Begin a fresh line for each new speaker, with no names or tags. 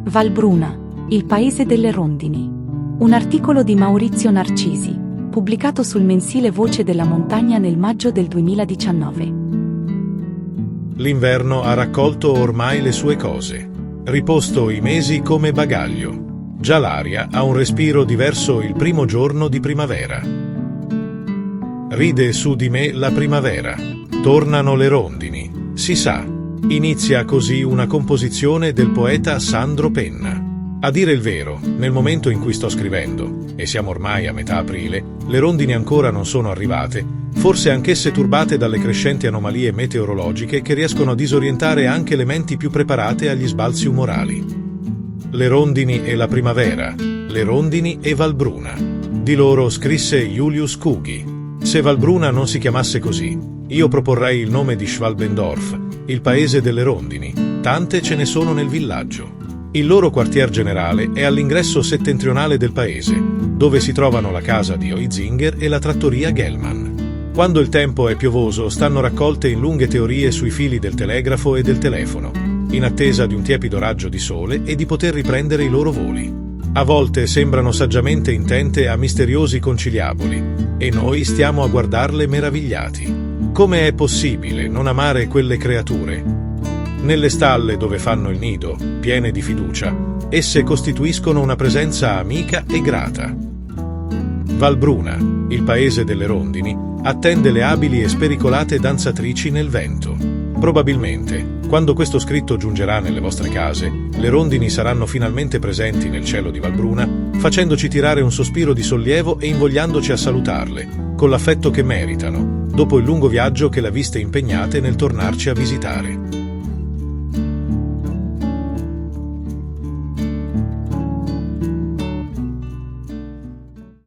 Valbruna, il paese delle rondini. Un articolo di Maurizio Narcisi, pubblicato sul mensile Voce della Montagna nel maggio del 2019.
L'inverno ha raccolto ormai le sue cose, riposto i mesi come bagaglio. Già l'aria ha un respiro diverso il primo giorno di primavera. Ride su di me la primavera, tornano le rondini, si sa. Inizia così una composizione del poeta Sandro Penna. A dire il vero, nel momento in cui sto scrivendo, e siamo ormai a metà aprile, le rondini ancora non sono arrivate, forse anch'esse turbate dalle crescenti anomalie meteorologiche che riescono a disorientare anche le menti più preparate agli sbalzi umorali. Le rondini e la primavera, le rondini e Valbruna. Di loro scrisse Julius Kugi. Se Valbruna non si chiamasse così, io proporrei il nome di Schwalbendorf, il paese delle rondini. Tante ce ne sono nel villaggio. Il loro quartier generale è all'ingresso settentrionale del paese, dove si trovano la casa di Oizinger e la trattoria Gellman. Quando il tempo è piovoso stanno raccolte in lunghe teorie sui fili del telegrafo e del telefono, in attesa di un tiepido raggio di sole e di poter riprendere i loro voli. A volte sembrano saggiamente intente a misteriosi conciliaboli, e noi stiamo a guardarle meravigliati. Come è possibile non amare quelle creature? Nelle stalle dove fanno il nido, piene di fiducia, esse costituiscono una presenza amica e grata. Valbruna, il paese delle rondini, attende le abili e spericolate danzatrici nel vento. Probabilmente, quando questo scritto giungerà nelle vostre case, le rondini saranno finalmente presenti nel cielo di Valbruna, facendoci tirare un sospiro di sollievo e invogliandoci a salutarle, con l'affetto che meritano, dopo il lungo viaggio che le ha viste impegnate nel tornarci a visitare.